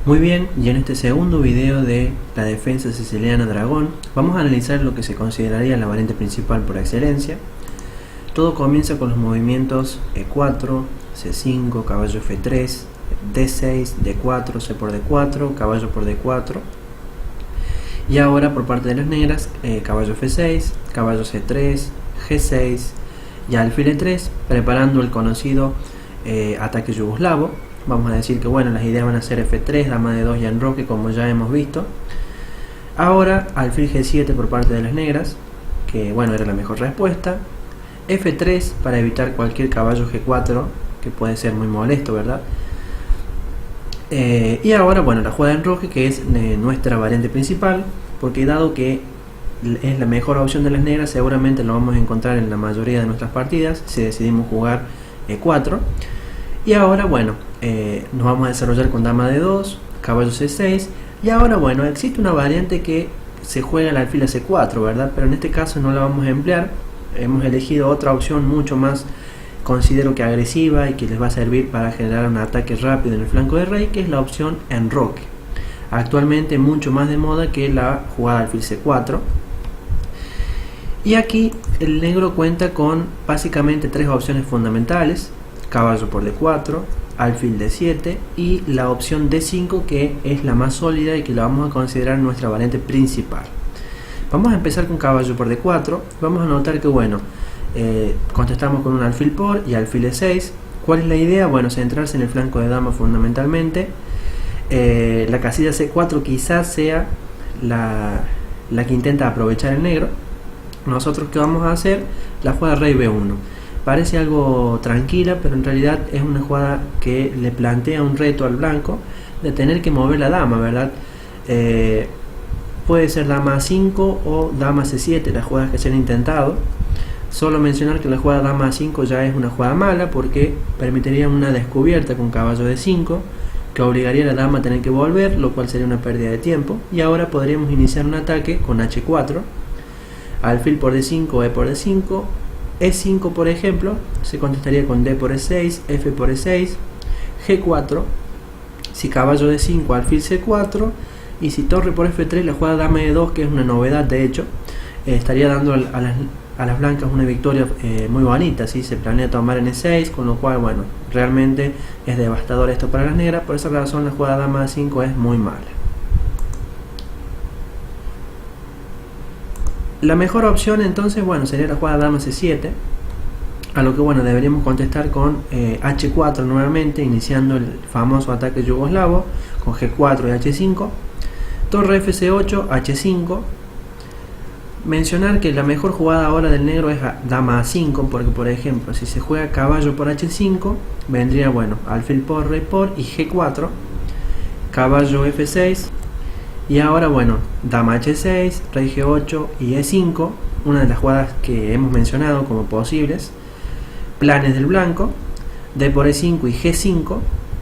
Muy bien, y en este segundo video de la defensa siciliana dragón vamos a analizar lo que se consideraría la variante principal por excelencia. Todo comienza con los movimientos E4, C5, caballo F3, D6, D4, C por D4, caballo por D4. Y ahora por parte de las negras, caballo F6, caballo C3, G6 y alfil E3, preparando el conocido ataque yugoslavo. Vamos a decir que bueno, las ideas van a ser F3, dama de 2 y enroque, como ya hemos visto. Ahora alfil G7 por parte de las negras, que bueno, era la mejor respuesta. F3 para evitar cualquier caballo G4, que puede ser muy molesto, ¿verdad? Y ahora bueno, la jugada de enroque, que es nuestra variante principal, porque dado que es la mejor opción de las negras, seguramente lo vamos a encontrar en la mayoría de nuestras partidas si decidimos jugar E4. Y ahora bueno, nos vamos a desarrollar con dama de 2, caballo C6, y ahora bueno, existe una variante que se juega el alfil a C4, ¿verdad? Pero en este caso no la vamos a emplear. Hemos elegido otra opción mucho más, considero que agresiva, y que les va a servir para generar un ataque rápido en el flanco de rey, que es la opción enroque, actualmente mucho más de moda que la jugada alfil C4. Y aquí el negro cuenta con básicamente tres opciones fundamentales: caballo por D4, alfil D7 y la opción D5, que es la más sólida y que la vamos a considerar nuestra variante principal. Vamos a empezar con caballo por D4. Vamos a notar que bueno, contestamos con un alfil por y alfil E6. ¿Cuál es la idea? Bueno, centrarse en el flanco de dama fundamentalmente. La casilla C4 quizás sea la que intenta aprovechar el negro. Nosotros, ¿qué vamos a hacer? La jugada rey B1. Parece algo tranquila, pero en realidad es una jugada que le plantea un reto al blanco de tener que mover la dama, ¿verdad? Puede ser dama A5 o dama C7, las jugadas que se han intentado. Solo mencionar que la jugada dama A5 ya es una jugada mala, porque permitiría una descubierta con caballo D5, que obligaría a la dama a tener que volver, lo cual sería una pérdida de tiempo. Y ahora podríamos iniciar un ataque con H4, alfil por D5, E por D5, E5 por ejemplo, se contestaría con D por E6, F por E6, G4, si caballo D5, alfil C4, y si torre por F3, la jugada dama E2, que es una novedad de hecho, estaría dando a las blancas una victoria muy bonita. ¿Sí? Se planea tomar en E6, con lo cual bueno, realmente es devastador esto para las negras. Por esa razón la jugada dama A5 es muy mala. La mejor opción entonces, bueno, sería la jugada dama C7, a lo que bueno, deberíamos contestar con H4 nuevamente, iniciando el famoso ataque yugoslavo con G4 y H5, torre FC8, H5. Mencionar que la mejor jugada ahora del negro es dama A5, porque por ejemplo, si se juega caballo por H5, vendría bueno, alfil por, rey por y G4, caballo F6. Y ahora bueno, dama H6, rey G8 y E5, una de las jugadas que hemos mencionado como posibles. Planes del blanco, D por E5 y G5,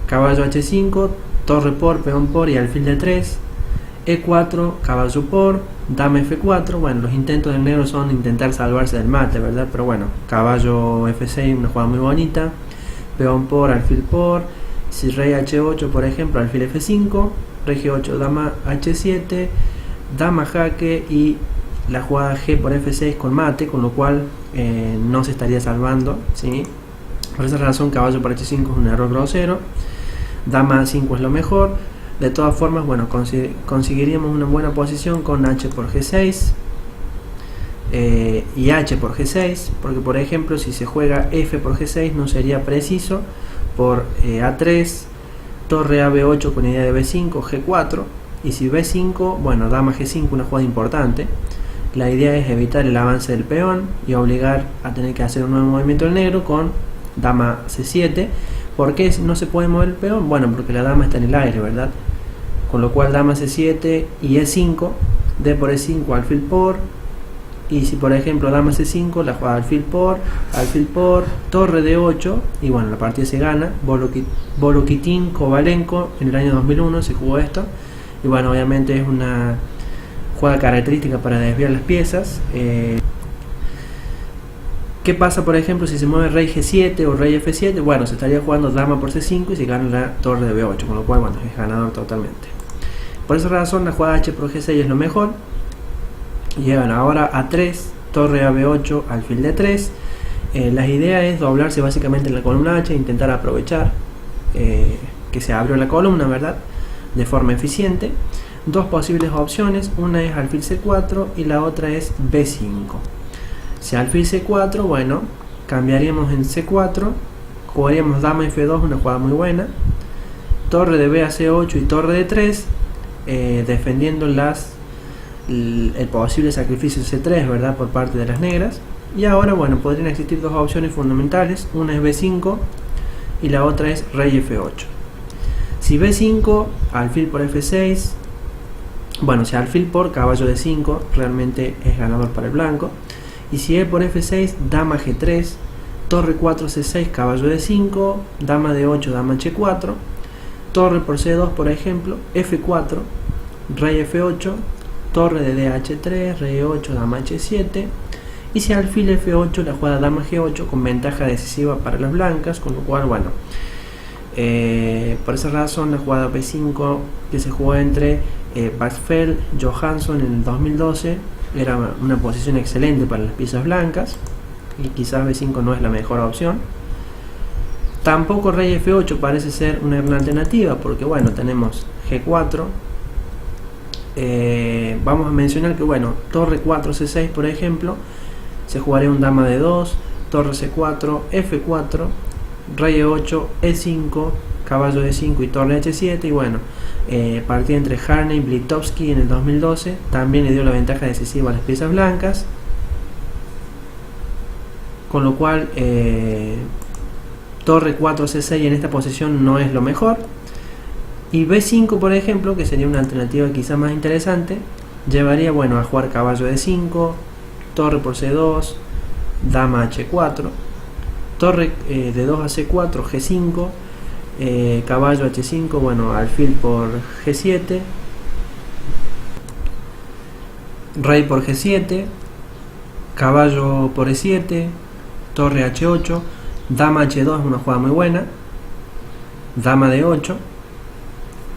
caballo H5, torre por, peón por y alfil D3, E4, caballo por, dama F4. Bueno, los intentos del negro son intentar salvarse del mate, ¿verdad? Pero bueno, caballo F6, una jugada muy bonita, peón por, alfil por, si rey H8 por ejemplo, alfil F5, rey G8, dama H7, dama jaque y la jugada G por F6 con mate, con lo cual no se estaría salvando, ¿sí? Por esa razón caballo por H5 es un error grosero, dama A5 es lo mejor. De todas formas, bueno, conseguiríamos una buena posición con H por G6 y H por G6, porque por ejemplo si se juega F por G6 no sería preciso por A3, torre a B8 con idea de B5, G4, y si B5, bueno, dama G5, una jugada importante. La idea es evitar el avance del peón y obligar a tener que hacer un nuevo movimiento del negro con dama C7. ¿Por qué no se puede mover el peón? Bueno, porque la dama está en el aire, ¿verdad? Con lo cual dama C7 y E5, D por E5, alfil por, y si por ejemplo dama C5, la jugada alfil por, torre D8, y bueno, la partida se gana. Volokitin, Kovalenko, en el año 2001 se jugó esto, y bueno, obviamente es una jugada característica para desviar las piezas. ¿Qué pasa, por ejemplo, si se mueve rey G7 o rey F7? Bueno, se estaría jugando dama por C5 y se gana la torre de B8, con lo cual, bueno, es ganador totalmente. Por esa razón, la jugada H por G6 es lo mejor. Llegan ahora A3, torre a B8, alfil D3. La idea es doblarse básicamente en la columna H e intentar aprovechar que se abrió la columna, ¿verdad?, de forma eficiente. Dos posibles opciones, una es alfil C4 y la otra es B5. Si alfil C4, bueno, cambiaríamos en C4, jugaríamos dama F2, una jugada muy buena, torre de B a C8 y torre de 3, defendiendo el posible sacrificio C3, ¿verdad?, por parte de las negras. Y ahora, bueno, podrían existir dos opciones fundamentales, una es B5 y la otra es rey F8. Si B5, alfil por F6, bueno, si alfil por caballo D5, realmente es ganador para el blanco. Y si E por F6, dama G3, torre 4 C6, caballo D5, dama D8, dama H4, torre por C2, por ejemplo, F4, rey F8, torre de DH3, rey 8, dama H7, y si alfil F8, la jugada dama G8 con ventaja decisiva para las blancas, con lo cual, bueno, por esa razón la jugada B5 que se jugó entre Baxfeld, Johansson en el 2012 era una posición excelente para las piezas blancas, y quizás B5 no es la mejor opción. Tampoco rey F8 parece ser una gran alternativa, porque bueno, tenemos G4. Vamos a mencionar que bueno, torre 4 C6, por ejemplo, se jugaría un dama D2, torre C4, F4, rey E8, E5, caballo D5 y torre H7. Y bueno, partida entre Harney y Blitovsky en el 2012 también le dio la ventaja decisiva a las piezas blancas, con lo cual torre 4 C6 en esta posición no es lo mejor. Y B5, por ejemplo, que sería una alternativa quizá más interesante, llevaría, bueno, a jugar caballo D5, torre por C2, dama H4, torre de 2 a C4, G5, caballo H5, bueno, alfil por G7, rey por G7, caballo por E7, torre H8, dama H2 es una jugada muy buena, dama D8,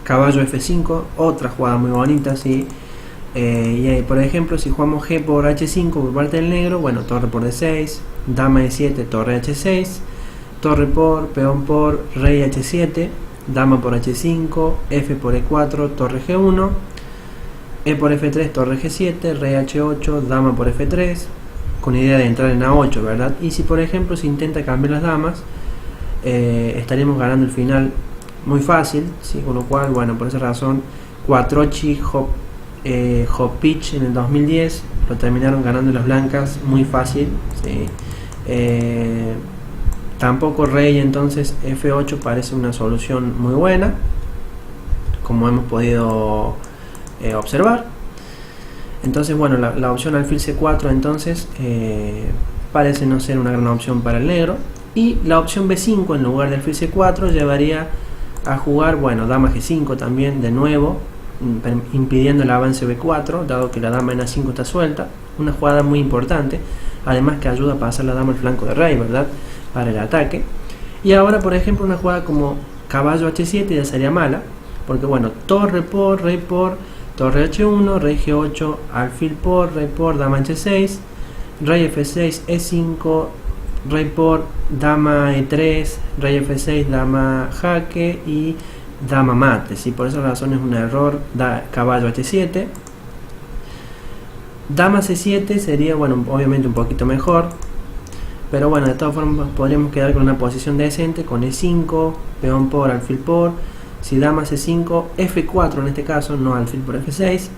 caballo F5, otra jugada muy bonita, sí. Y por ejemplo, si jugamos G por H5 por parte del negro, bueno, torre por D6, dama E7, torre H6, torre por, peón por, rey H7, dama por H5, F por E4, torre G1, E por F3, torre G7, rey H8, dama por F3, con idea de entrar en A8, ¿verdad? Y si por ejemplo se intenta cambiar las damas, estaríamos ganando el final muy fácil, ¿sí? Con lo cual, bueno, por esa razón, Quattrocchi, Hopich en el 2010 lo terminaron ganando las blancas muy fácil, ¿sí? Tampoco rey, entonces F8 parece una solución muy buena, como hemos podido observar. Entonces, bueno, la opción alfil C4 entonces parece no ser una gran opción para el negro. Y la opción B5 en lugar de alfil C4 llevaría a jugar, bueno, dama G5 también de nuevo, impidiendo el avance B4, dado que la dama en A5 está suelta. Una jugada muy importante, además que ayuda a pasar la dama al flanco de rey, ¿verdad?, para el ataque. Y ahora, por ejemplo, una jugada como caballo H7 ya sería mala, porque bueno, torre por, rey por, torre H1, rey G8, alfil por, rey por, dama H6, rey F6, E5, rey por, dama E3, rey F6, dama jaque y dama mate, ¿sí? Por esa razón es un error caballo H7. Dama C7 sería, bueno, obviamente un poquito mejor, pero bueno, de todas formas podríamos quedar con una posición decente, con E5, peón por, alfil por. Si dama C5, F4 en este caso, no alfil por F6.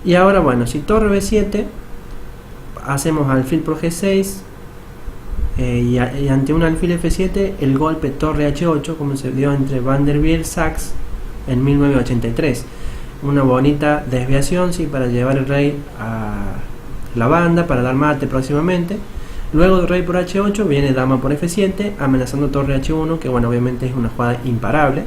Y ahora, bueno, si torre B7, hacemos alfil por G6, y ante un alfil F7 el golpe torre H8, como se dio entre Vanderbilt y Sachs en 1983. Una bonita desviación, sí, para llevar el rey a la banda, para dar mate próximamente. Luego de rey por H8 viene dama por F7, amenazando torre H1, que bueno, obviamente es una jugada imparable.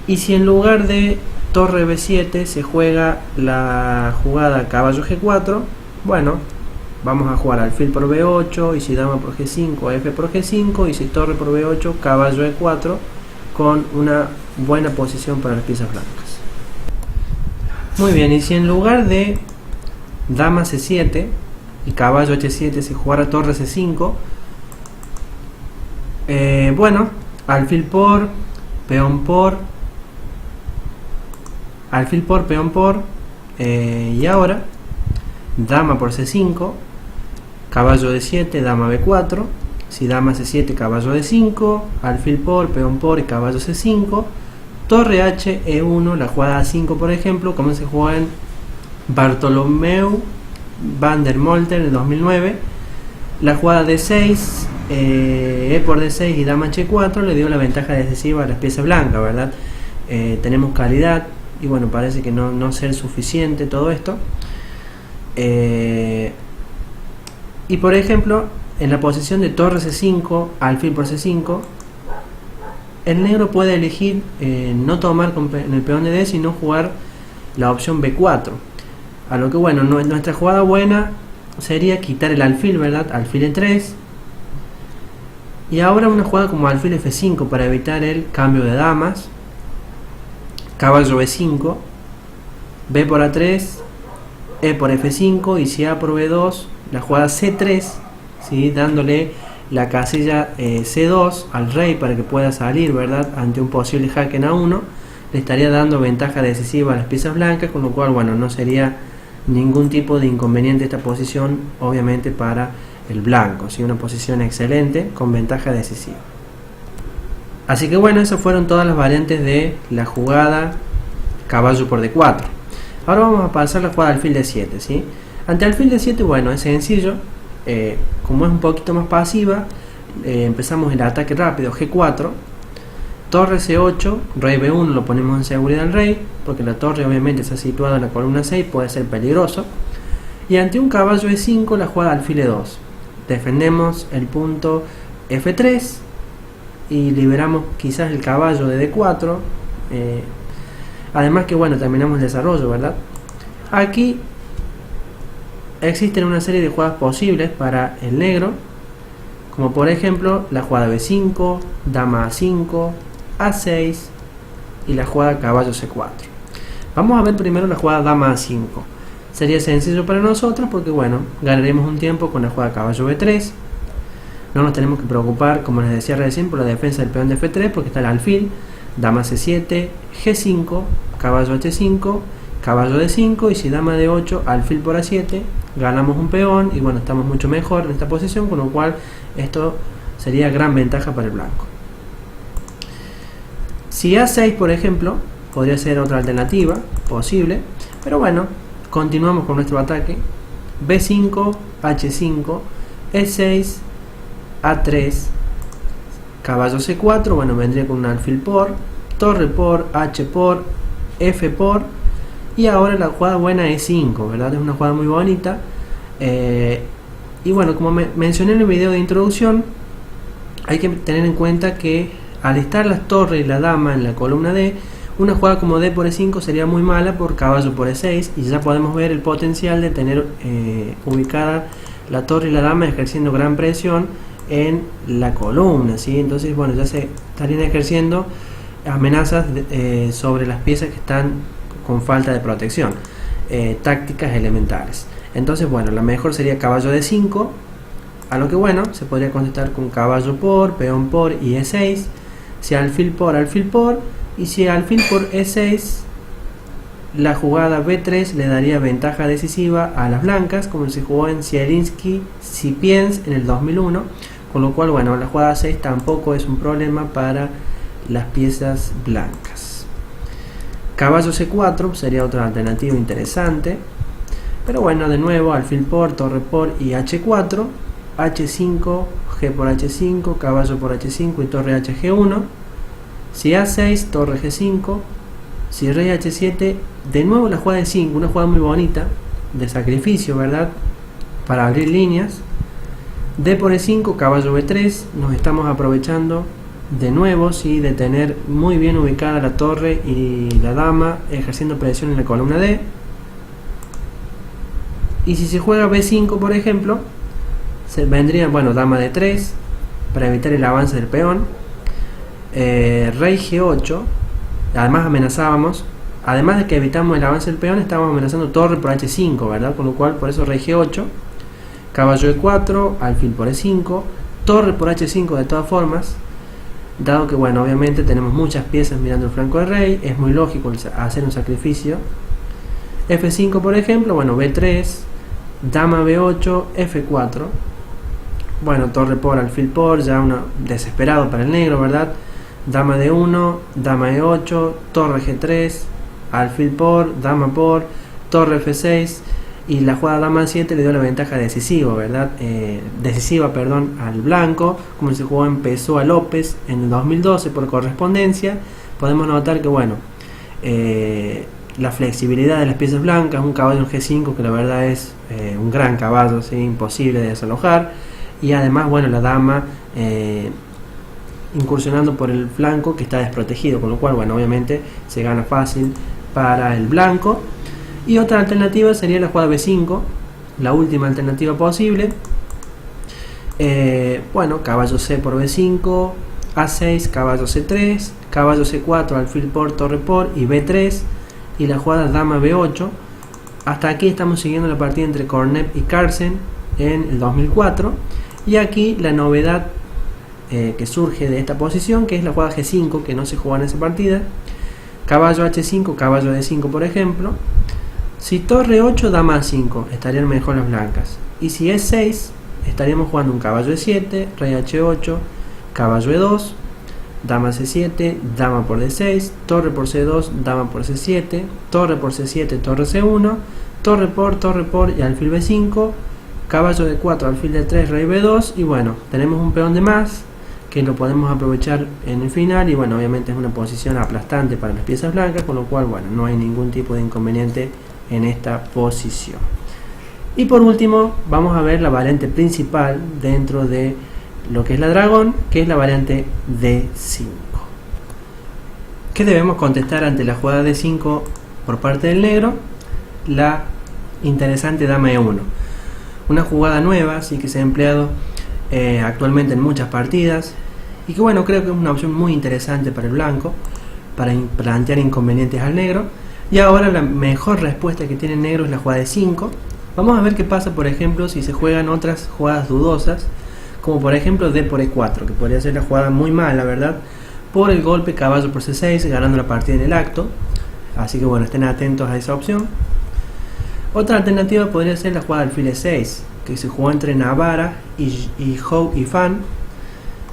Y si en lugar de torre B7 se juega la jugada caballo G4, bueno, vamos a jugar alfil por B8, y si dama por G5, F por G5, y si torre por B8, caballo E4, con una buena posición para las piezas blancas. Muy bien, y si en lugar de dama C7 y caballo H7 se jugara torre C5, bueno, alfil por, peón por, alfil por, peón por, y ahora dama por C5, caballo D7, dama B4, si dama C7, caballo D5, alfil por, peón por y caballo C5, torre H, E1, la jugada A5 por ejemplo, como se juega en Bartholomew van der Molter en el 2009, la jugada D6, E por D6 y dama H4 le dio la ventaja decisiva a las piezas blancas, ¿verdad? Tenemos calidad y bueno, parece que no ser suficiente todo esto. Y por ejemplo, en la posición de torre C5, alfil por C5, el negro puede elegir no tomar en el peón de D, sino jugar la opción B4. A lo que bueno, nuestra jugada buena sería quitar el alfil, ¿verdad? Alfil E3. Y ahora una jugada como alfil F5 para evitar el cambio de damas. Caballo B5, B por A3, E por F5, y si A por B2, la jugada C3, ¿sí? Dándole la casilla C2 al rey para que pueda salir, ¿verdad? Ante un posible jaque en A1, le estaría dando ventaja decisiva a las piezas blancas, con lo cual, bueno, no sería ningún tipo de inconveniente esta posición, obviamente para el blanco, ¿sí? Una posición excelente con ventaja decisiva. Así que bueno, esas fueron todas las variantes de la jugada caballo por D4. Ahora vamos a pasar la jugada alfil D7, ¿sí? Ante alfil D7, bueno, es sencillo, como es un poquito más pasiva, empezamos el ataque rápido, G4, torre C8, rey B1, lo ponemos en seguridad al rey, porque la torre obviamente está situada en la columna 6, puede ser peligroso. Y ante un caballo E5, la jugada alfil E2. Defendemos el punto F3 y liberamos quizás el caballo de D4. Además que bueno, terminamos el desarrollo, ¿verdad? Aquí existen una serie de jugadas posibles para el negro, como por ejemplo la jugada B5, dama A5, A6 y la jugada caballo C4. Vamos a ver primero la jugada dama A5. Sería sencillo para nosotros porque bueno, ganaremos un tiempo con la jugada caballo B3. No nos tenemos que preocupar, como les decía recién, por la defensa del peón de F3 porque está el alfil, dama C7, G5, caballo H5, caballo D5, y si dama D8, alfil por A7, ganamos un peón y bueno, estamos mucho mejor en esta posición, con lo cual esto sería gran ventaja para el blanco. Si A6 por ejemplo, podría ser otra alternativa posible, pero bueno, continuamos con nuestro ataque. B5, H5, E6, A3, caballo C4, bueno, vendría con un alfil por, torre por, H por, F por, y ahora la jugada buena es E5, ¿verdad? Es una jugada muy bonita. Y bueno, como mencioné en el video de introducción, hay que tener en cuenta que al estar las torres y la dama en la columna D, una jugada como D por E5 sería muy mala por caballo por E6, y ya podemos ver el potencial de tener ubicada la torre y la dama ejerciendo gran presión en la columna, ¿sí? Entonces bueno, ya se estarían ejerciendo amenazas sobre las piezas que están con falta de protección, tácticas elementales. Entonces bueno, la mejor sería caballo D5, a lo que bueno, se podría contestar con caballo por, peón por y E6, si alfil por, y si alfil por E6, la jugada B3 le daría ventaja decisiva a las blancas, como se jugó en Zielinski Sapiens en el 2001, con lo cual bueno, la jugada 6 tampoco es un problema para las piezas blancas. Caballo C4 sería otra alternativa interesante, pero bueno, de nuevo alfil por, torre por y H4, H5, G por H5, caballo por H5 y torre HG1. Si A6, torre G5, si rey H7, de nuevo la jugada de 5, una jugada muy bonita de sacrificio, ¿verdad? Para abrir líneas. D por E5, caballo B3, nos estamos aprovechando de nuevo, ¿sí? De tener muy bien ubicada la torre y la dama ejerciendo presión en la columna D. Y si se juega B5 por ejemplo, se vendría, bueno, dama D3 para evitar el avance del peón, rey G8, además amenazábamos, además de que evitamos el avance del peón, estábamos amenazando torre por H5, ¿verdad? Con lo cual, por eso rey G8, caballo E4, alfil por E5, torre por H5 de todas formas, dado que, bueno, obviamente tenemos muchas piezas mirando el flanco del rey, es muy lógico hacer un sacrificio. F5 por ejemplo, bueno, B3, dama B8, F4, bueno, torre por, alfil por, ya desesperado para el negro, ¿verdad? Dama D1, dama E8, torre G3, alfil por, dama por, torre F6, y la jugada dama 7 le dio la ventaja decisiva, ¿verdad? Al blanco, como se jugó empezó a López en el 2012 por correspondencia. Podemos notar que, bueno, la flexibilidad de las piezas blancas, un caballo en G5 que la verdad es un gran caballo, ¿sí? Imposible de desalojar, y además, bueno, la dama incursionando por el flanco que está desprotegido, con lo cual, bueno, obviamente se gana fácil para el blanco. Y otra alternativa sería la jugada B5, la última alternativa posible. Bueno, caballo C por B5, A6, caballo C3, caballo C4, alfil por, torre por y B3, y la jugada dama B8. Hasta aquí estamos siguiendo la partida entre Cornet y Carlsen en el 2004, y aquí la novedad que surge de esta posición, que es la jugada G5, que no se jugó en esa partida. Caballo H5, caballo D5 por ejemplo. Si torre 8, dama A5, estarían mejor las blancas. Y si es 6, estaríamos jugando un caballo E7, rey H8, caballo E2, dama C7, dama por D6, torre por C2, dama por C7, torre por C7, torre C1, torre por y alfil B5, caballo D4, alfil D3, rey B2, y bueno, tenemos un peón de más que lo podemos aprovechar en el final, y bueno, obviamente es una posición aplastante para las piezas blancas, con lo cual, bueno, no hay ningún tipo de inconveniente en esta posición. Y por último vamos a ver la variante principal dentro de lo que es la dragón, que es la variante D5. ¿Qué debemos contestar ante la jugada D5 por parte del negro? La interesante dama E1, una jugada nueva, así que se ha empleado actualmente en muchas partidas, y que, bueno, creo que es una opción muy interesante para el blanco, para plantear inconvenientes al negro. Y ahora la mejor respuesta que tiene el negro es la jugada de 5. Vamos a ver qué pasa, por ejemplo, si se juegan otras jugadas dudosas, como por ejemplo D por E4, que podría ser la jugada muy mala, ¿verdad? Por el golpe caballo por C6, ganando la partida en el acto. Así que, bueno, estén atentos a esa opción. Otra alternativa podría ser la jugada alfil E6, que se jugó entre Navarra y Hou Yifan,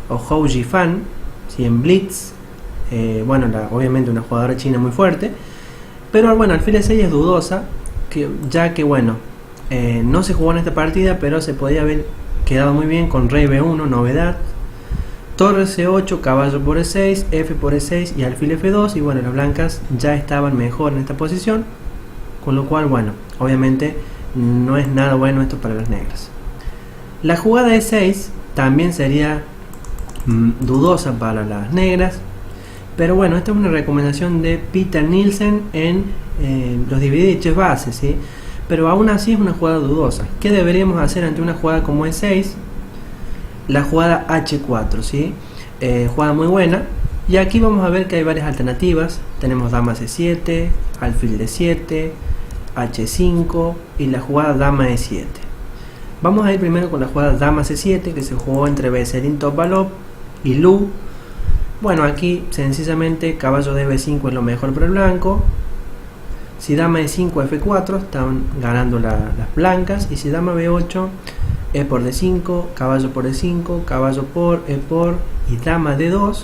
o Hou Yifan, ¿sí? En Blitz. Bueno, obviamente una jugadora china muy fuerte. Pero bueno, alfil E6 es dudosa, ya que, bueno, no se jugó en esta partida, pero se podía haber quedado muy bien con rey B1, novedad. Torre C8, caballo por E6, F por E6 y alfil F2, y bueno, las blancas ya estaban mejor en esta posición, con lo cual, bueno, obviamente no es nada bueno esto para las negras. La jugada E6 también sería dudosa para las negras, pero bueno, esta es una recomendación de Peter Nielsen en los DVD base, ¿sí? Pero aún así es una jugada dudosa. ¿Qué deberíamos hacer ante una jugada como E6? La jugada H4, ¿sí? Jugada muy buena. Y aquí vamos a ver que hay varias alternativas. Tenemos dama C7, alfil D7, H5 y la jugada dama E7. Vamos a ir primero con la jugada dama C7, que se jugó entre Veselin Topalov y Lu. Bueno, aquí sencillamente caballo de B5 es lo mejor para el blanco. Si dama E5, F4 están ganando las blancas, y si dama B8, E por D5, caballo por E5, caballo por E por y dama D2.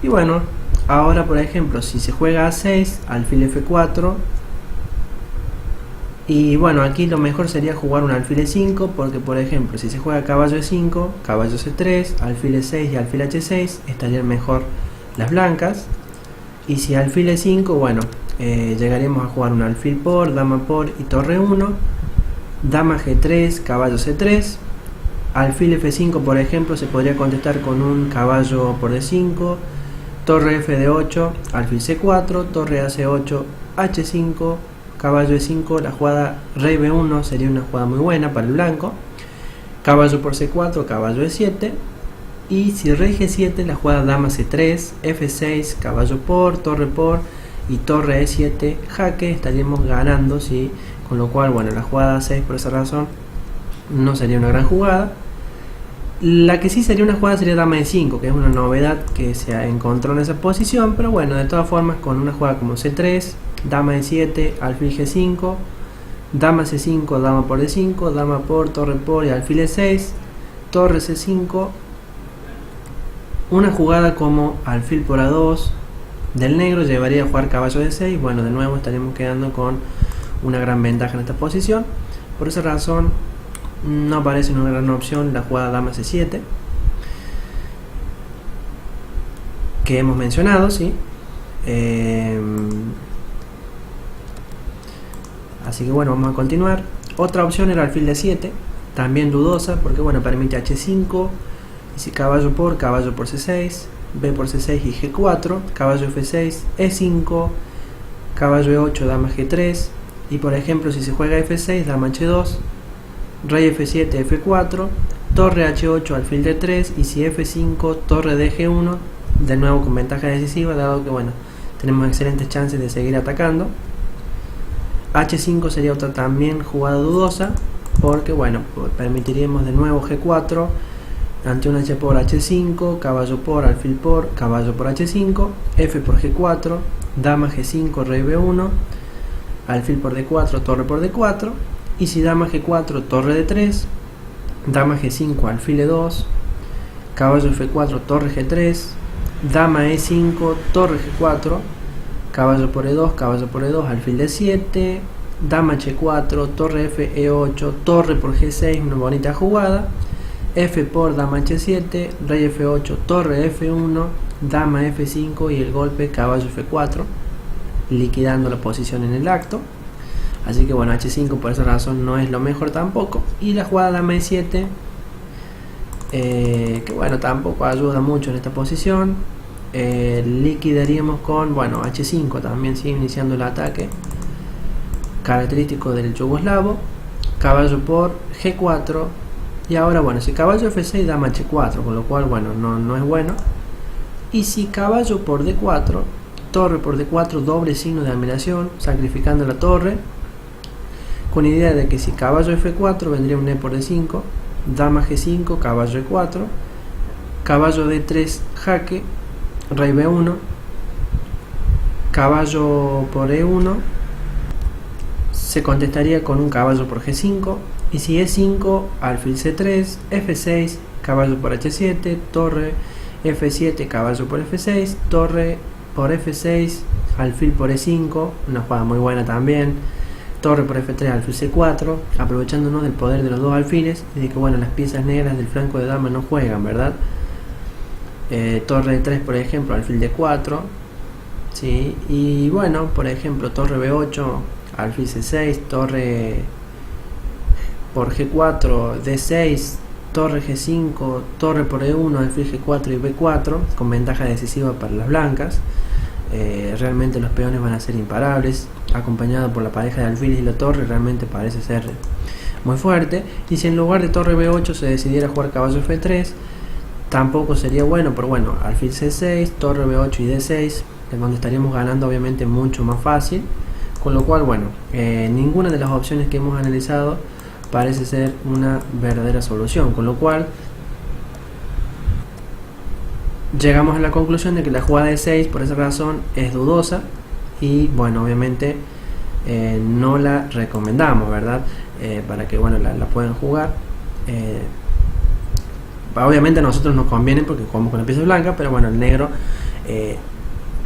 Y bueno, ahora por ejemplo, si se juega A6, alfil F4, y bueno, aquí lo mejor sería jugar un alfil E5, porque por ejemplo, si se juega caballo E5, caballo C3, alfil E6 y alfil H6, estarían mejor las blancas. Y si alfil E5, bueno, llegaremos a jugar un alfil por, dama por y torre 1, dama G3, caballo C3, alfil F5 por ejemplo se podría contestar con un caballo por D5, torre F de 8, alfil C4, torre AC8, H5, caballo E5, la jugada rey B1 sería una jugada muy buena para el blanco. Caballo por C4, caballo E7. Y si rey G7, la jugada dama C3, F6, caballo por, torre por y torre E7, jaque, estaríamos ganando, ¿sí? Con lo cual, bueno, la jugada 6 por esa razón no sería una gran jugada. La que sí sería una jugada sería dama E5, que es una novedad que se encontró en esa posición, pero bueno, de todas formas, con una jugada como C3, dama E7, alfil G5, dama C5, dama por D5, dama por, torre por y alfil E6, torre C5, una jugada como alfil por A2 del negro llevaría a jugar caballo D6. Bueno, de nuevo estaríamos quedando con una gran ventaja en esta posición. Por esa razón no parece una gran opción la jugada dama C7 que hemos mencionado, ¿sí? Así que bueno, vamos a continuar. Otra opción era alfil D7, también dudosa porque bueno, permite H5, y si caballo por C6, B por C6 y G4, caballo F6, E5, caballo E8, dama G3, y por ejemplo si se juega F6, dama H2, rey F7, F4, torre H8, alfil D3, y si F5, torre de G1, de nuevo con ventaja decisiva, dado que bueno, tenemos excelentes chances de seguir atacando. H5 sería otra también jugada dudosa, porque bueno, permitiríamos de nuevo G4, ante un H por H5, caballo por, alfil por, caballo por H5, F por G4, dama G5, rey B1, alfil por D4, torre por D4, y si dama G4, torre D3, dama G5, alfil E2, caballo F4, torre G3, dama E5, torre G4, caballo por E2, alfil D7, dama H4, torre F, E8, torre por G6, una bonita jugada, F por dama H7, rey F8, torre F1, dama F5 y el golpe caballo F4, liquidando la posición en el acto. Así que bueno, H5 por esa razón no es lo mejor tampoco. Y la jugada dama E7, que bueno, tampoco ayuda mucho en esta posición. Liquidaríamos con, bueno, H5 también sigue iniciando el ataque, característico del yugoslavo, caballo por G4. Y ahora bueno, si caballo F6, dama H4, con lo cual bueno, no es bueno. Y si caballo por D4, torre por D4, doble signo de admiración, sacrificando la torre, con idea de que si caballo F4 vendría un E por D5, dama G5, caballo E4, caballo D3, jaque, rey B1, caballo por E1, se contestaría con un caballo por G5, y si E5, alfil C3, F6, caballo por H7, torre F7, caballo por F6, torre por F6, alfil por E5, una jugada muy buena también, torre por F3, alfil C4, aprovechándonos del poder de los dos alfiles y de que bueno, las piezas negras del flanco de dama no juegan, ¿verdad? Torre E3 por ejemplo, alfil D4, ¿sí? Y bueno, por ejemplo, torre B8, alfil C6, torre por G4, D6, torre G5, torre por E1, alfil G4 y B4, con ventaja decisiva para las blancas. Realmente los peones van a ser imparables, acompañado por la pareja de alfiles y la torre, realmente parece ser muy fuerte. Y si en lugar de torre B8 se decidiera jugar caballo F3, tampoco sería bueno, pero bueno, alfil C6, torre B8 y D6, en donde estaríamos ganando obviamente mucho más fácil. Con lo cual, bueno, ninguna de las opciones que hemos analizado parece ser una verdadera solución, con lo cual llegamos a la conclusión de que la jugada de 6 por esa razón es dudosa y bueno, obviamente no la recomendamos, ¿verdad? Para que bueno, la puedan jugar. Obviamente a nosotros nos conviene porque jugamos con la pieza blanca, pero bueno, el negro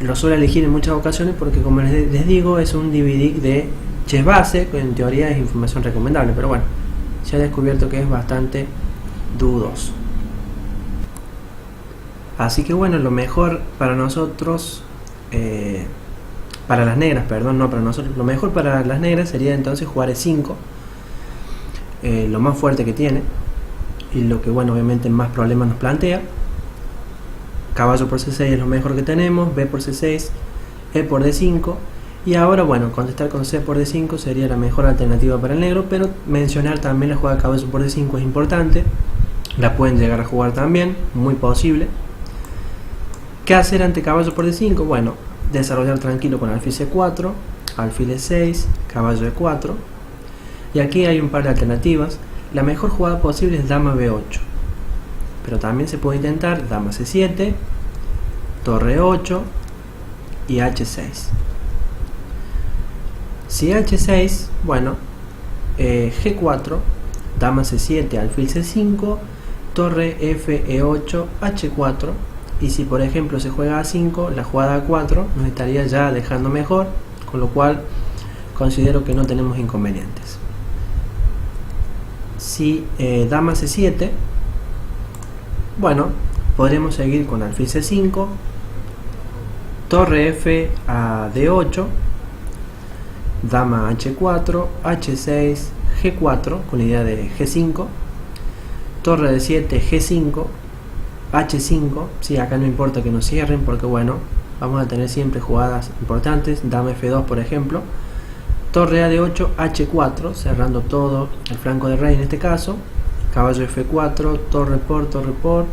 lo suele elegir en muchas ocasiones porque, como les digo, es un DVD de chess base, que en teoría es información recomendable, pero bueno, se ha descubierto que es bastante dudoso. Así que bueno, lo mejor para nosotros, para las negras, perdón, no para nosotros, lo mejor para las negras sería entonces jugar E5, lo más fuerte que tiene y lo que bueno, obviamente más problemas nos plantea. Caballo por C6 es lo mejor que tenemos, B por C6, E por D5, Y ahora, bueno, contestar con C por D5 sería la mejor alternativa para el negro, pero mencionar también la jugada caballo por D5 es importante. La pueden llegar a jugar también, muy posible. ¿Qué hacer ante caballo por D5? Bueno, desarrollar tranquilo con alfil C4, alfil E6, caballo E4. Y aquí hay un par de alternativas. La mejor jugada posible es dama B8, pero también se puede intentar dama C7, torre 8 y H6. Si H6, bueno, G4, dama C7, alfil C5, torre F, E8, H4. Y si por ejemplo se juega A5, la jugada A4 nos estaría ya dejando mejor, con lo cual considero que no tenemos inconvenientes. Si dama C7, bueno, podremos seguir con alfil C5, torre F a D8, dama H4, H6, G4 con la idea de G5, torre D7, G5, H5, sí, acá no importa que nos cierren porque bueno, vamos a tener siempre jugadas importantes, dama F2 por ejemplo, torre A de 8, H4, cerrando todo el flanco de rey en este caso, caballo F4, torre por,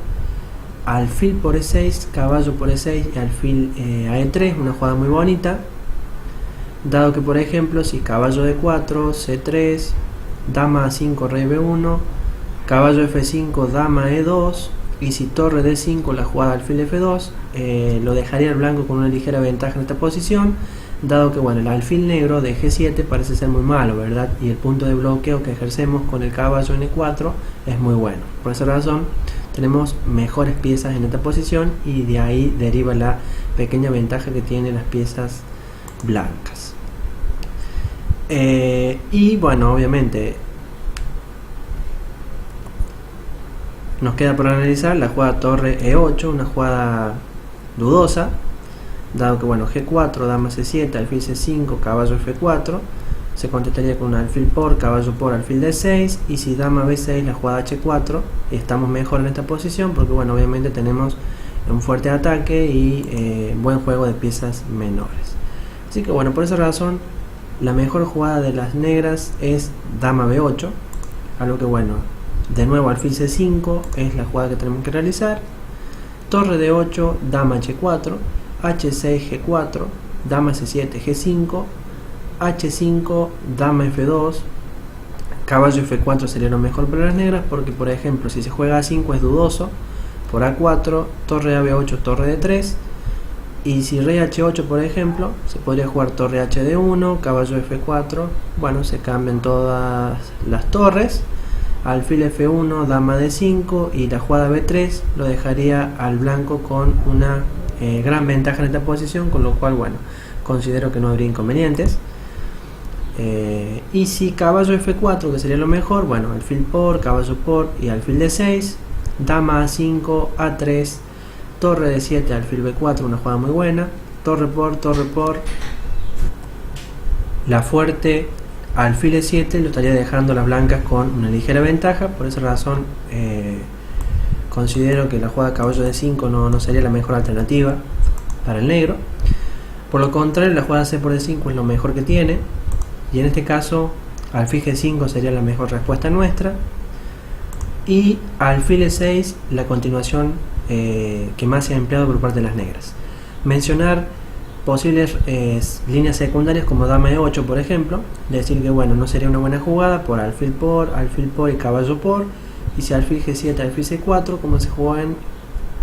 alfil por E6, caballo por E6 y alfil a E3, una jugada muy bonita, dado que por ejemplo si caballo D4, C3, dama A5, rey B1, caballo F5, dama E2, y si torre D5 la jugada alfil F2, lo dejaría el blanco con una ligera ventaja en esta posición, dado que bueno, el alfil negro de G7 parece ser muy malo, ¿verdad? Y el punto de bloqueo que ejercemos con el caballo en E4 es muy bueno. Por esa razón tenemos mejores piezas en esta posición y de ahí deriva la pequeña ventaja que tienen las piezas blancas. Y bueno, obviamente nos queda por analizar la jugada torre E8, una jugada dudosa, dado que bueno, G4, dama C7, alfil C5, caballo F4, se contestaría con un alfil por, caballo por, alfil D6, y si dama B6, la jugada H4, estamos mejor en esta posición porque bueno, obviamente tenemos un fuerte ataque y buen juego de piezas menores. Así que bueno, por esa razón la mejor jugada de las negras es dama B8, algo que bueno, de nuevo alfil C5 es la jugada que tenemos que realizar, torre D8, dama H4, H6, G4, dama C7, G5, H5, dama F2, caballo F4 sería lo mejor para las negras porque por ejemplo si se juega A5 es dudoso, por A4, torre a B8, torre D3, y si rey H8 por ejemplo, se podría jugar torre HD1, caballo F4, bueno, se cambian todas las torres, alfil F1, dama D5 y la jugada B3 lo dejaría al blanco con una gran ventaja en esta posición, con lo cual bueno, considero que no habría inconvenientes. Y si caballo F4, que sería lo mejor, bueno, alfil por, caballo por y alfil D6, dama A5, A3, torre D7, alfil B4, una jugada muy buena, torre por, la fuerte alfil E7 lo estaría dejando las blancas con una ligera ventaja. Por esa razón considero que la jugada caballo D5 no sería la mejor alternativa para el negro. Por lo contrario, la jugada C por D5 es lo mejor que tiene, y en este caso alfil G5 sería la mejor respuesta nuestra, y alfil E6 la continuación que más se ha empleado por parte de las negras. Mencionar posibles líneas secundarias como dama E8 por ejemplo, decir que bueno, no sería una buena jugada por alfil por y caballo por, y si alfil G7, alfil C4 como se jugó en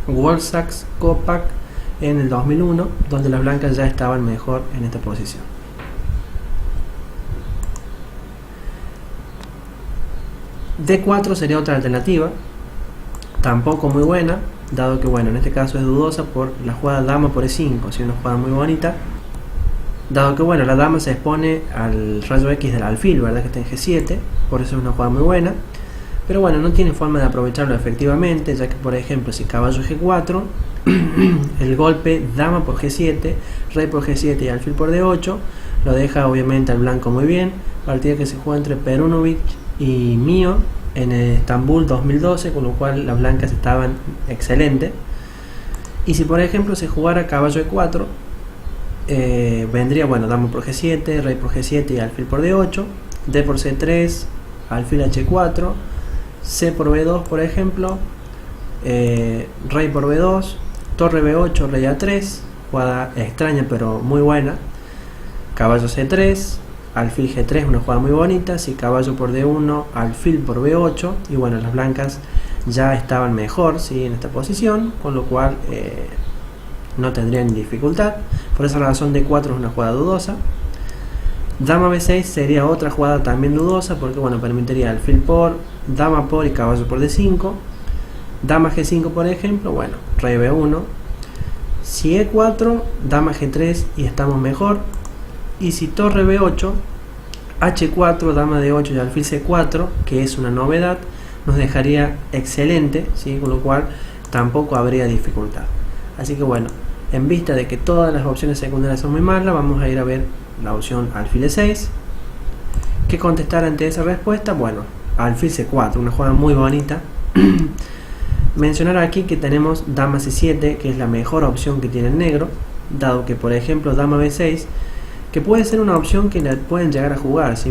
World Sachs Copac en el 2001, donde las blancas ya estaban mejor en esta posición. D4 sería otra alternativa, tampoco muy buena, dado que bueno, en este caso es dudosa por la jugada dama por E5, si una jugada muy bonita, dado que bueno, la dama se expone al rayo X del alfil, verdad que está en G7, por eso es una jugada muy buena, pero bueno, no tiene forma de aprovecharlo efectivamente, ya que por ejemplo si caballo G4, el golpe dama por G7, rey por G7 y alfil por D8 lo deja obviamente al blanco muy bien. Partida que se juega entre Perunovic y Mío en Estambul 2012, con lo cual las blancas estaban excelentes. Y si por ejemplo se jugara caballo E4, vendría, bueno, dama por G7, rey por G7 y alfil por D8, D por C3, alfil H4, C por B2 por ejemplo, rey por B2, torre B8, rey A3, jugada extraña pero muy buena, caballo C3, alfil G3, una jugada muy bonita, si caballo por D1, alfil por B8, y bueno, las blancas ya estaban mejor, ¿sí?, en esta posición, con lo cual no tendrían dificultad. Por esa razón D4 es una jugada dudosa. Dama B6 sería otra jugada también dudosa, porque bueno, permitiría alfil por, dama por y caballo por D5. Dama G5 por ejemplo, bueno, rey B1. Si E4, dama G3 y estamos mejor. Y si torre B8, H4, dama D8 y alfil C4, que es una novedad, nos dejaría excelente, ¿sí?, con lo cual tampoco habría dificultad. Así que bueno, en vista de que todas las opciones secundarias son muy malas, vamos a ir a ver la opción alfil E6. ¿Qué contestar ante esa respuesta? Bueno, alfil C4, una jugada muy bonita. Mencionar aquí que tenemos dama C7, que es la mejor opción que tiene el negro, dado que por ejemplo dama B6, que puede ser una opción que la pueden llegar a jugar, ¿sí?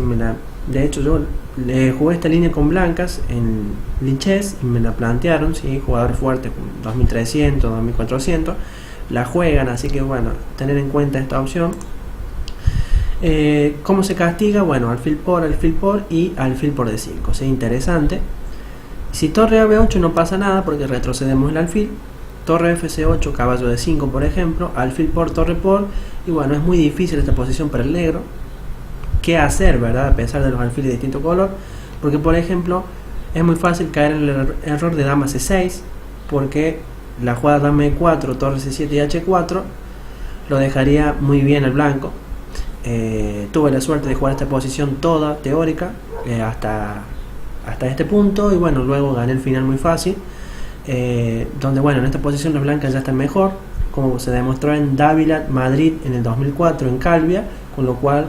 De hecho yo le jugué esta línea con blancas en Lichess y me la plantearon, ¿sí?, jugador fuerte con 2300, 2400 la juegan, así que bueno, tener en cuenta esta opción. ¿Cómo se castiga? Bueno, alfil por y alfil por D5, ¿sí? Interesante. Si torre a B8 no pasa nada porque retrocedemos el alfil. Torre FC8, caballo D5 por ejemplo, alfil por, torre por, y bueno, es muy difícil esta posición para el negro. ¿Qué hacer, verdad? A pesar de los alfiles de distinto color, porque por ejemplo es muy fácil caer en el error de dama C6, porque la jugada dama E4, torre C7 y H4 lo dejaría muy bien el blanco. Tuve la suerte de jugar esta posición toda teórica hasta este punto, y bueno, luego gané el final muy fácil, donde bueno, en esta posición las blancas ya están mejor, como se demostró en Dávila, Madrid en el 2004 en Calvia, con lo cual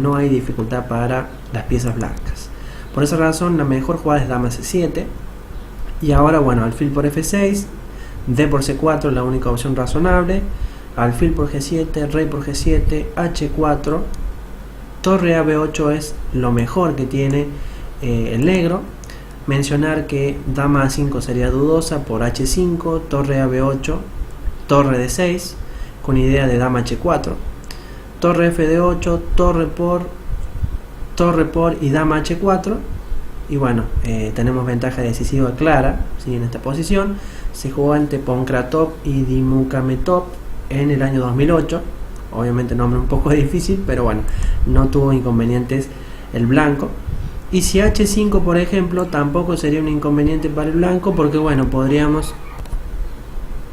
no hay dificultad para las piezas blancas. Por esa razón la mejor jugada es dama C7. Y ahora bueno, alfil por F6, D por C4 la única opción razonable, alfil por G7, rey por G7, H4, torre a B8 es lo mejor que tiene el negro. Mencionar que dama A5 sería dudosa por H5, torre a B8, torre D6 con idea de dama H4, torre FD8, torre por y dama H4. Y bueno, tenemos ventaja decisiva clara, ¿sí?, en esta posición. Se jugó ante Pankratov y Dimukametov en el año 2008. Obviamente nombre un poco difícil, pero bueno, no tuvo inconvenientes el blanco. Y si H5 por ejemplo tampoco sería un inconveniente para el blanco, porque bueno, podríamos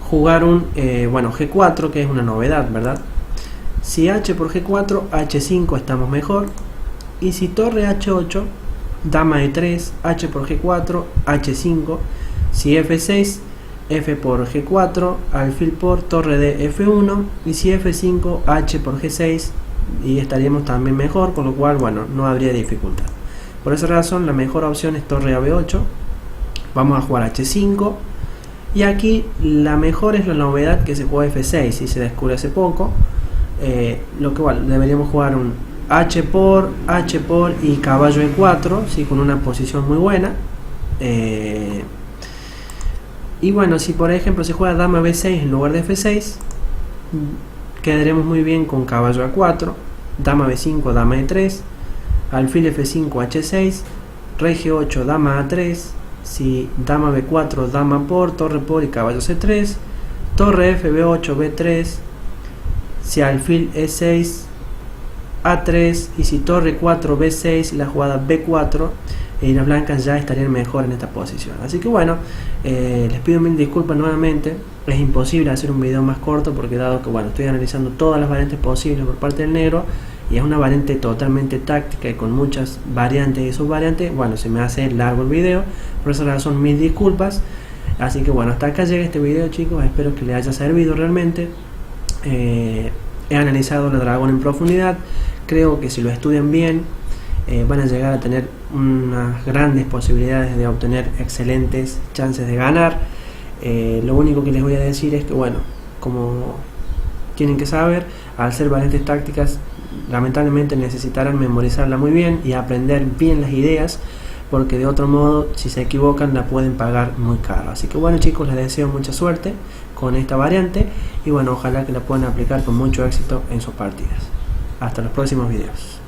jugar un bueno, G4, que es una novedad, ¿verdad? Si H por G4, H5 estamos mejor. Y si torre H8, dama E3, H por G4, H5. Si F6, F por G4, alfil por, torre de F1. Y si F5, H por G6, y estaríamos también mejor, con lo cual bueno, no habría dificultad. Por esa razón la mejor opción es torre a B8. Vamos a jugar H5. Y aquí la mejor es la novedad que se juega F6, y se descubre hace poco. Lo que bueno, deberíamos jugar un H por y caballo E4, ¿sí?, con una posición muy buena. Y bueno, si por ejemplo se juega dama B6 en lugar de F6, quedaremos muy bien con caballo A4, dama B5, dama E3, alfil F5, H6, rey G8, dama A3, si dama B4, dama por, torre por y caballo C3, torre FB8, B3, si alfil E6, A3, y si torre 4, B6, la jugada B4, y las blancas ya estarían mejor en esta posición. Así que bueno, les pido mil disculpas nuevamente. Es imposible hacer un video más corto, porque dado que bueno, estoy analizando todas las variantes posibles por parte del negro, y es una variante totalmente táctica y con muchas variantes y subvariantes, bueno, se me hace largo el video. Por esa razón, mil disculpas. Así que bueno, hasta acá llega este video, chicos. Espero que les haya servido realmente. He analizado la dragón en profundidad. Creo que si lo estudian bien, van a llegar a tener unas grandes posibilidades de obtener excelentes chances de ganar. Lo único que les voy a decir es que bueno, como tienen que saber, al ser variantes tácticas, lamentablemente necesitarán memorizarla muy bien y aprender bien las ideas, porque de otro modo, si se equivocan, la pueden pagar muy caro. Así que bueno, chicos, les deseo mucha suerte con esta variante y bueno, ojalá que la puedan aplicar con mucho éxito en sus partidas. Hasta los próximos videos.